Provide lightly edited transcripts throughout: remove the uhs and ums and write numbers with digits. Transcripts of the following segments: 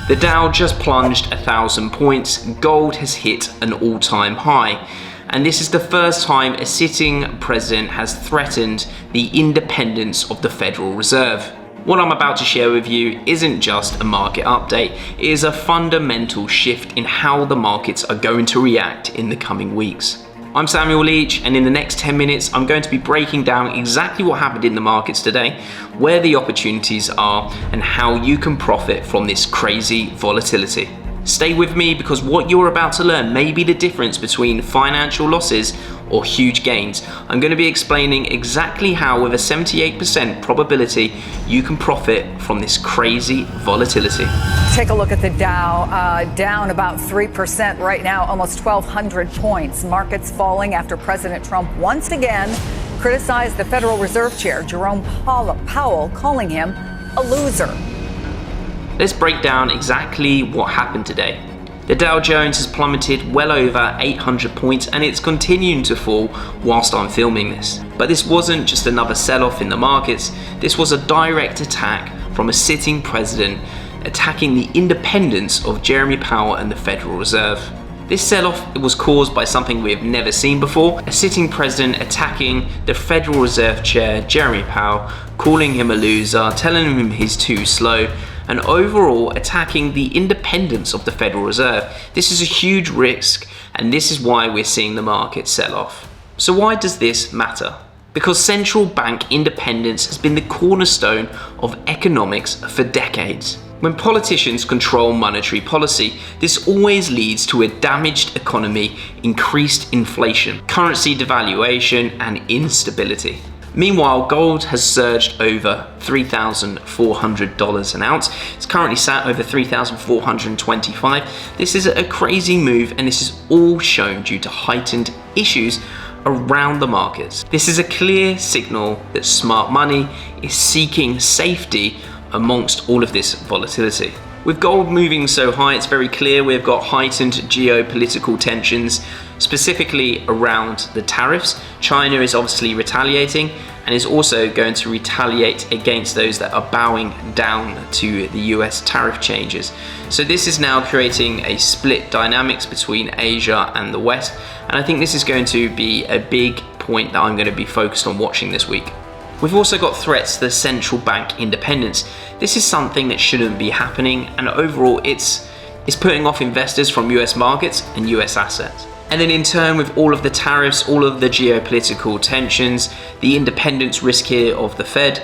The Dow just plunged 1,000 points, gold has hit an all-time high, and this is the first time a sitting president has threatened the independence of the Federal Reserve. What I'm about to share with you isn't just a market update, it is a fundamental shift in how the markets are going to react in the coming weeks. I'm Samuel Leach, and in the next 10 minutes, I'm going to be breaking down exactly what happened in the markets today, where the opportunities are, and how you can profit from this crazy volatility. Stay with me because what you're about to learn may be the difference between financial losses or huge gains. I'm going to be explaining exactly how, with a 78% probability, you can profit from this crazy volatility. Take a look at the Dow, down about 3% right now, almost 1,200 points. Markets falling after President Trump once again criticized the Federal Reserve Chair, Jerome Powell, calling him a loser. Let's break down exactly what happened today. The Dow Jones has plummeted well over 800 points and it's continuing to fall whilst I'm filming this. But this wasn't just another sell-off in the markets, this was a direct attack from a sitting president attacking the independence of Jeremy Powell and the Federal Reserve. This sell-off was caused by something we have never seen before, a sitting president attacking the Federal Reserve Chair, Jeremy Powell, calling him a loser, telling him he's too slow, and overall attacking the independence of the Federal Reserve. This is a huge risk, and this is why we're seeing the market sell off. So why does this matter? Because central bank independence has been the cornerstone of economics for decades. When politicians control monetary policy, this always leads to a damaged economy, increased inflation, currency devaluation, and instability. Meanwhile, gold has surged over $3,400 an ounce. It's currently sat over $3,425. This is a crazy move, and this is all shown due to heightened issues around the markets. This is a clear signal that smart money is seeking safety amongst all of this volatility. With gold moving so high, it's very clear we've got heightened geopolitical tensions, specifically around the tariffs. China is obviously retaliating and is also going to retaliate against those that are bowing down to the US tariff changes. So this is now creating a split dynamics between Asia and the West, and I think this is going to be a big point that I'm going to be focused on watching this week. We've also got threats to the central bank independence. This is something that shouldn't be happening, and overall it's putting off investors from US markets and US assets. And then in turn, with all of the tariffs, all of the geopolitical tensions, the independence risk here of the Fed,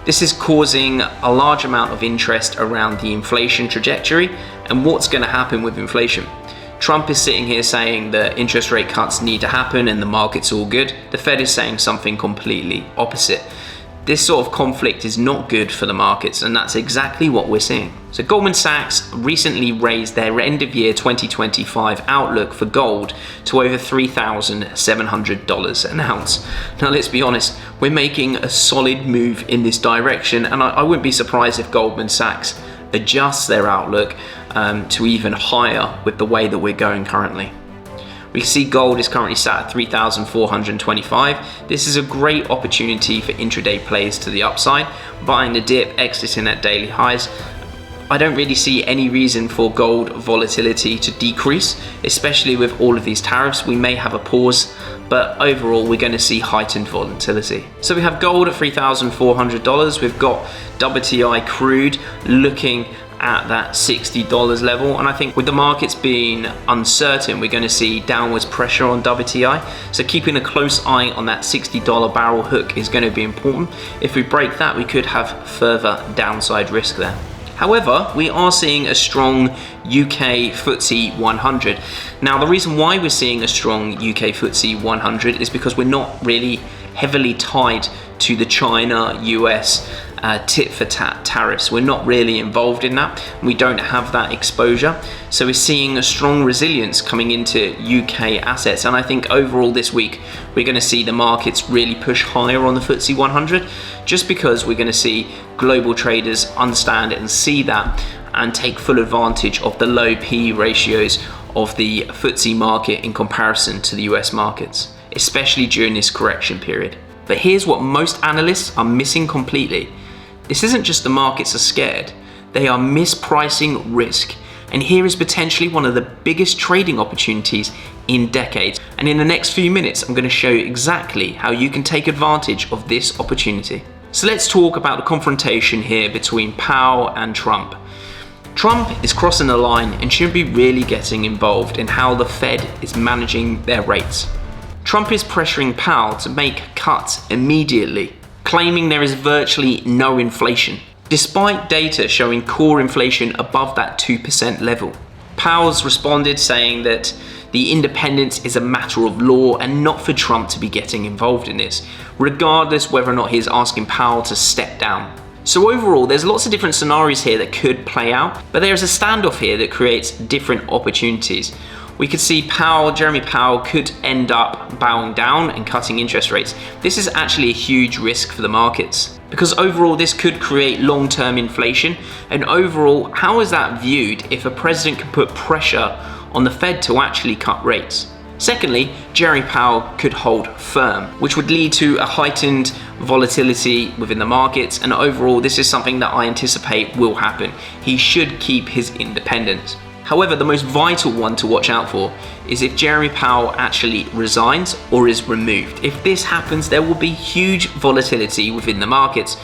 this is causing a large amount of interest around the inflation trajectory and what's going to happen with inflation. Trump is sitting here saying that interest rate cuts need to happen and the market's all good. The Fed is saying something completely opposite. This sort of conflict is not good for the markets, and that's exactly what we're seeing. So Goldman Sachs recently raised their end of year 2025 outlook for gold to over $3,700 an ounce. Now let's be honest, we're making a solid move in this direction, and I wouldn't be surprised if Goldman Sachs adjusts their outlook to even higher with the way that we're going currently. We see gold is currently sat at $3,425. This is a great opportunity for intraday plays to the upside, buying the dip, exiting at daily highs. I don't really see any reason for gold volatility to decrease, especially with all of these tariffs. We may have a pause, but overall we're going to see heightened volatility. So we have gold at $3,400. We've got WTI crude looking at that $60 level, and I think with the markets being uncertain, we're going to see downwards pressure on WTI, so keeping a close eye on that $60 barrel hook is going to be important. If we break that, we could have further downside risk there. However, we are seeing a strong UK FTSE 100. Now, the reason why we're seeing a strong UK FTSE 100 is because we're not really heavily tied to the China-US tit-for-tat tariffs. We're not really involved in that. We don't have that exposure. So we're seeing a strong resilience coming into UK assets. And I think overall this week, we're going to see the markets really push higher on the FTSE 100, just because we're going to see global traders understand it and see that and take full advantage of the low P ratios of the FTSE market in comparison to the US markets, especially during this correction period. But here's what most analysts are missing completely. This isn't just the markets are scared. They are mispricing risk. And here is potentially one of the biggest trading opportunities in decades. And in the next few minutes, I'm going to show you exactly how you can take advantage of this opportunity. So let's talk about the confrontation here between Powell and Trump. Trump is crossing the line and should be really getting involved in how the Fed is managing their rates. Trump is pressuring Powell to make cuts immediately, claiming there is virtually no inflation, despite data showing core inflation above that 2% level. Powell's responded saying that the independence is a matter of law and not for Trump to be getting involved in this, regardless whether or not he's asking Powell to step down. So overall, there's lots of different scenarios here that could play out, but there's a standoff here that creates different opportunities. We could see Jeremy Powell could end up bowing down and cutting interest rates. This is actually a huge risk for the markets because overall this could create long-term inflation, and overall, how is that viewed if a president can put pressure on the Fed to actually cut rates? Secondly, Jeremy Powell could hold firm, which would lead to a heightened volatility within the markets, and overall this is something that I anticipate will happen. He should keep his independence. However, the most vital one to watch out for is if Jeremy Powell actually resigns or is removed. If this happens, there will be huge volatility within the markets,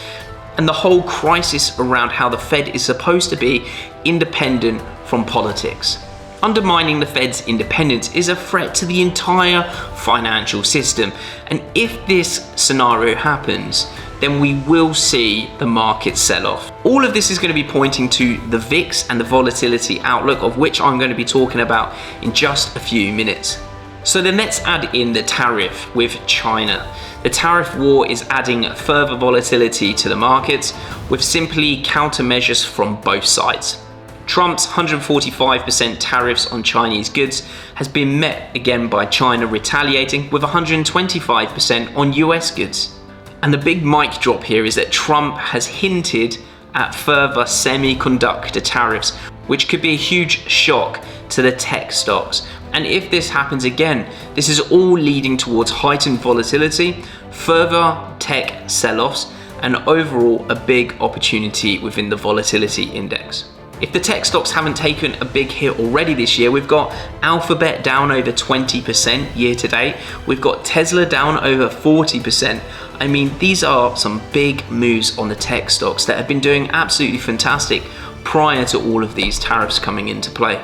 and the whole crisis around how the Fed is supposed to be independent from politics. Undermining the Fed's independence is a threat to the entire financial system, and if this scenario happens, then we will see the market sell off. All of this is going to be pointing to the VIX and the volatility outlook, of which I'm going to be talking about in just a few minutes. So then let's add in the tariff with China. The tariff war is adding further volatility to the markets with simply countermeasures from both sides. Trump's 145% tariffs on Chinese goods has been met again by China retaliating with 125% on US goods. And the big mic drop here is that Trump has hinted at further semiconductor tariffs, which could be a huge shock to the tech stocks. And if this happens again, this is all leading towards heightened volatility, further tech sell-offs, and overall a big opportunity within the volatility index. If the tech stocks haven't taken a big hit already this year, we've got Alphabet down over 20% year to date. We've got Tesla down over 40%. I mean, these are some big moves on the tech stocks that have been doing absolutely fantastic prior to all of these tariffs coming into play.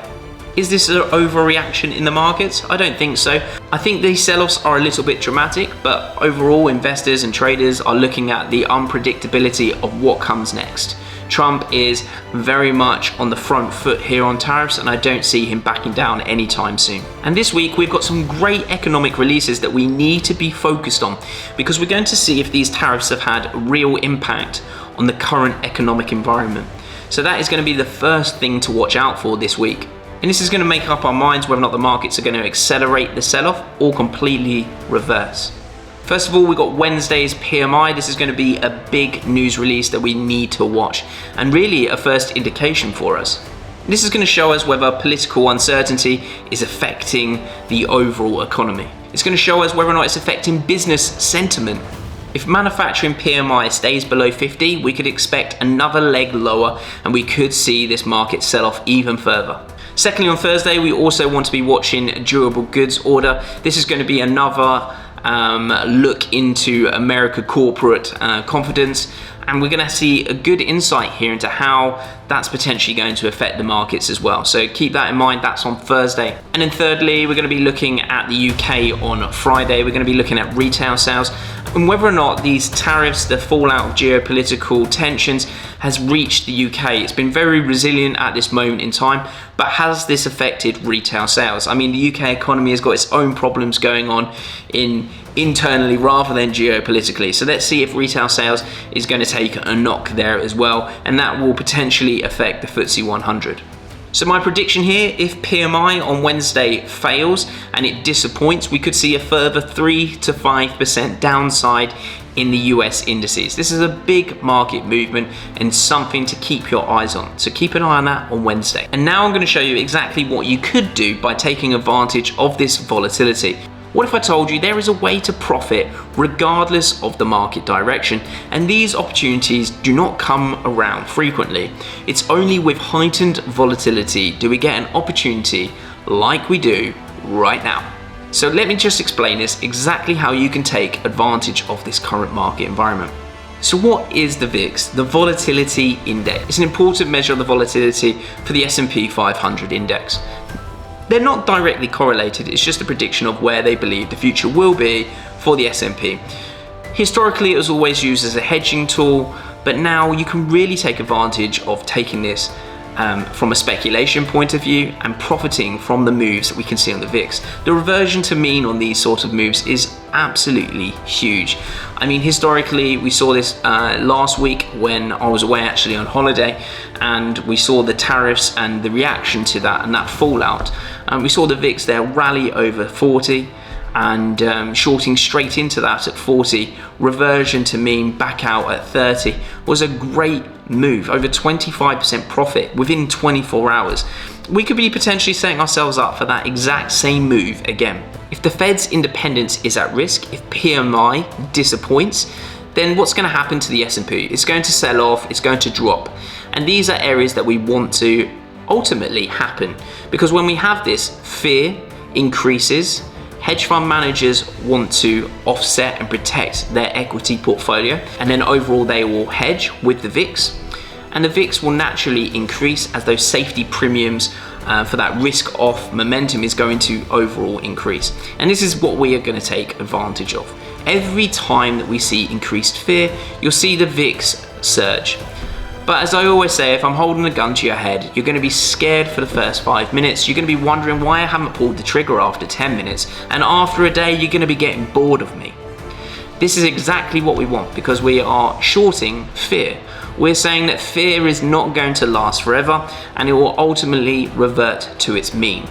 Is this an overreaction in the markets? I don't think so. I think these sell-offs are a little bit dramatic, but overall investors and traders are looking at the unpredictability of what comes next. Trump is very much on the front foot here on tariffs, and I don't see him backing down anytime soon. And this week we've got some great economic releases that we need to be focused on, because we're going to see if these tariffs have had real impact on the current economic environment. So that is going to be the first thing to watch out for this week. And this is going to make up our minds whether or not the markets are going to accelerate the sell-off or completely reverse. First of all, we've got Wednesday's PMI. This is going to be a big news release that we need to watch, and really a first indication for us. This is going to show us whether political uncertainty is affecting the overall economy. It's going to show us whether or not it's affecting business sentiment. If manufacturing PMI stays below 50, we could expect another leg lower, and we could see this market sell off even further. Secondly, on Thursday, we also want to be watching durable goods order. This is going to be another look into America corporate confidence, and we're going to see a good insight here into how that's potentially going to affect the markets as well. So keep that in mind. That's on Thursday. And then thirdly, we're going to be looking at the UK on Friday. We're going to be looking at retail sales and whether or not these tariffs, the fallout of geopolitical tensions, has reached the UK. It's been very resilient at this moment in time, but has this affected retail sales? I mean, the UK economy has got its own problems going on internally rather than geopolitically. So let's see if retail sales is going to take a knock there as well, and that will potentially affect the FTSE 100. So my prediction here, if PMI on Wednesday fails and it disappoints, we could see a further 3 to 5% downside in the US indices. This is a big market movement and something to keep your eyes on. So keep an eye on that on Wednesday. And now I'm going to show you exactly what you could do by taking advantage of this volatility. What if I told you there is a way to profit regardless of the market direction, and these opportunities do not come around frequently? It's only with heightened volatility do we get an opportunity like we do right now. So let me just explain this exactly how you can take advantage of this current market environment. So what is the VIX, the volatility index? It's an important measure of the volatility for the S&P 500 index. They're not directly correlated, it's just a prediction of where they believe the future will be for the S&P. Historically, it was always used as a hedging tool, but now you can really take advantage of taking this from a speculation point of view and profiting from the moves that we can see on the VIX. The reversion to mean on these sort of moves is absolutely huge. I mean, historically, we saw this last week when I was away actually on holiday, and we saw the tariffs and the reaction to that and that fallout. We saw the VIX there rally over 40 and shorting straight into that at 40, reversion to mean back out at 30 was a great move, over 25% profit within 24 hours. We could be potentially setting ourselves up for that exact same move again. If the Fed's independence is at risk, if PMI disappoints, then what's going to happen to the S&P? It's going to sell off, it's going to drop. And these are areas that we want to ultimately happen, because when we have this, fear increases. Hedge fund managers want to offset and protect their equity portfolio, and then overall they will hedge with the VIX, and the VIX will naturally increase as those safety premiums for that risk off momentum is going to overall increase. And this is what we are going to take advantage of. Every time that we see increased fear, you'll see the VIX surge. But as I always say, if I'm holding a gun to your head, you're going to be scared for the first 5 minutes. You're going to be wondering why I haven't pulled the trigger after 10 minutes. And after a day, you're going to be getting bored of me. This is exactly what we want, because we are shorting fear. We're saying that fear is not going to last forever and it will ultimately revert to its mean.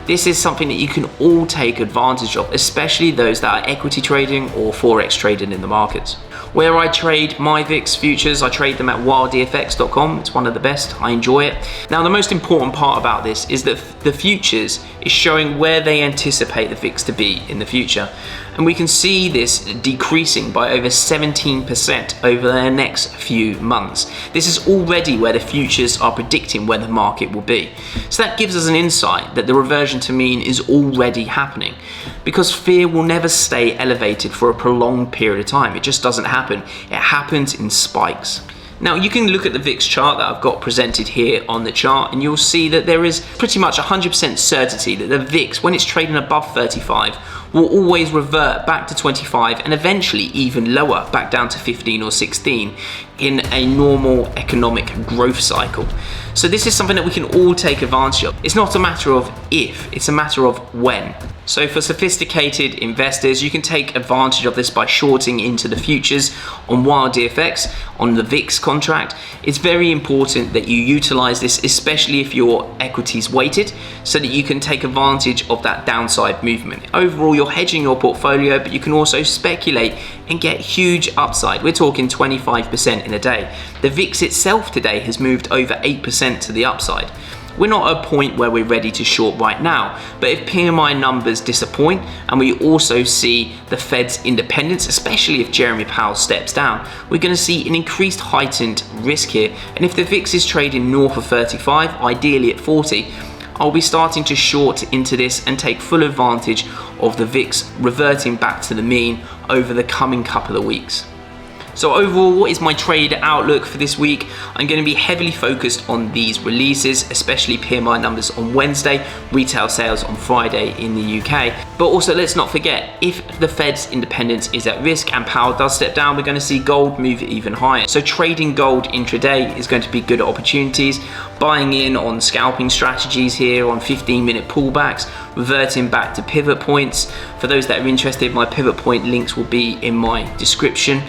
This is something that you can all take advantage of, especially those that are equity trading or forex trading in the markets. Where I trade my VIX futures, I trade them at wilddfx.com. It's one of the best, I enjoy it. Now, the most important part about this is that the futures is showing where they anticipate the VIX to be in the future. And we can see this decreasing by over 17% over the next few months. This is already where the futures are predicting where the market will be. So that gives us an insight that the reversion to mean is already happening, because fear will never stay elevated for a prolonged period of time. It just doesn't happen. It happens in spikes. Now, you can look at the VIX chart that I've got presented here on the chart, and you'll see that there is pretty much 100% certainty that the VIX, when it's trading above 35, will always revert back to 25 and eventually even lower, back down to 15 or 16 in a normal economic growth cycle. So this is something that we can all take advantage of. It's not a matter of if, it's a matter of when. So for sophisticated investors, you can take advantage of this by shorting into the futures on WildDFX, on the VIX contract. It's very important that you utilize this, especially if your equity's weighted, so that you can take advantage of that downside movement. Overall, you're hedging your portfolio, but you can also speculate and get huge upside. We're talking 25% in a day. The VIX itself today has moved over 8% to the upside. We're not at a point where we're ready to short right now, but if PMI numbers disappoint and we also see the Fed's independence, especially if Jeremy Powell steps down, we're going to see an increased heightened risk here. And if the VIX is trading north of 35, ideally at 40, I'll be starting to short into this and take full advantage of the VIX reverting back to the mean over the coming couple of weeks. So overall, what is my trade outlook for this week? I'm going to be heavily focused on these releases, especially PMI numbers on Wednesday, retail sales on Friday in the UK. But also, let's not forget, if the Fed's independence is at risk and Powell does step down, we're going to see gold move even higher. So trading gold intraday is going to be good opportunities. Buying in on scalping strategies here on 15-minute pullbacks, reverting back to pivot points. For those that are interested, my pivot point links will be in my description.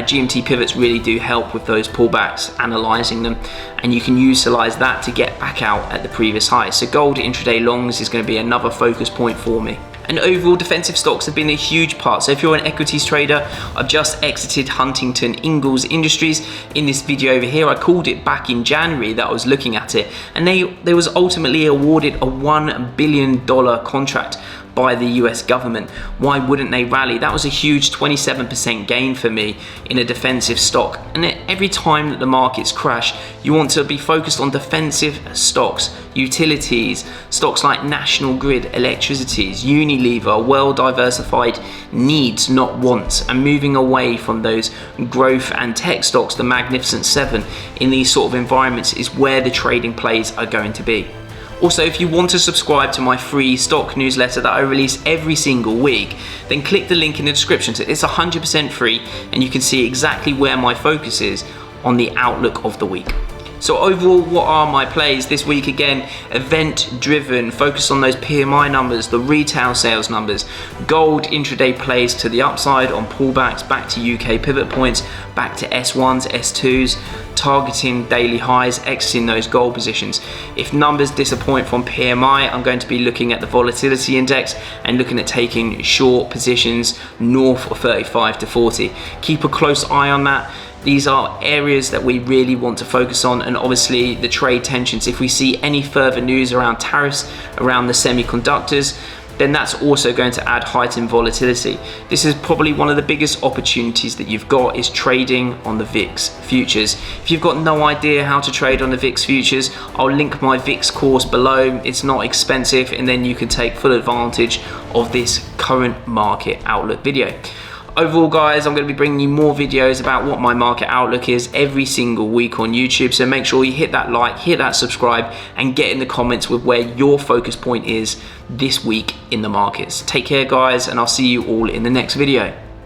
GMT pivots really do help with those pullbacks, analyzing them, and you can utilize that to get back out at the previous high. So gold intraday longs is going to be another focus point for me. And overall, defensive stocks have been a huge part. So if you're an equities trader, I've just exited Huntington Ingalls Industries. In this video over here, I called it back in January that I was looking at it, and they was ultimately awarded a $1 billion contract by the US government. Why wouldn't they rally? That was a huge 27% gain for me in a defensive stock. And every time that the markets crash, you want to be focused on defensive stocks, utilities, stocks like National Grid, electricities, Unilever, well diversified needs, not wants, and moving away from those growth and tech stocks, the Magnificent Seven, in these sort of environments is where the trading plays are going to be. Also, if you want to subscribe to my free stock newsletter that I release every single week, then click the link in the description. It's 100% free and you can see exactly where my focus is on the outlook of the week. So overall, what are my plays this week? Again, event driven, focus on those PMI numbers, the retail sales numbers, gold intraday plays to the upside on pullbacks, back to UK pivot points, back to S1s, S2s, targeting daily highs, exiting those gold positions. If numbers disappoint from PMI, I'm going to be looking at the volatility index and looking at taking short positions north of 35 to 40. Keep a close eye on that. These are areas that we really want to focus on, and obviously the trade tensions. If we see any further news around tariffs, around the semiconductors, then that's also going to add heightened volatility. This is probably one of the biggest opportunities that you've got, is trading on the VIX futures. If you've got no idea how to trade on the VIX futures, I'll link my VIX course below. It's not expensive, and then you can take full advantage of this current market outlook video. Overall, guys, I'm going to be bringing you more videos about what my market outlook is every single week on YouTube. So make sure you hit that like, hit that subscribe, and get in the comments with where your focus point is this week in the markets. Take care, guys, and I'll see you all in the next video.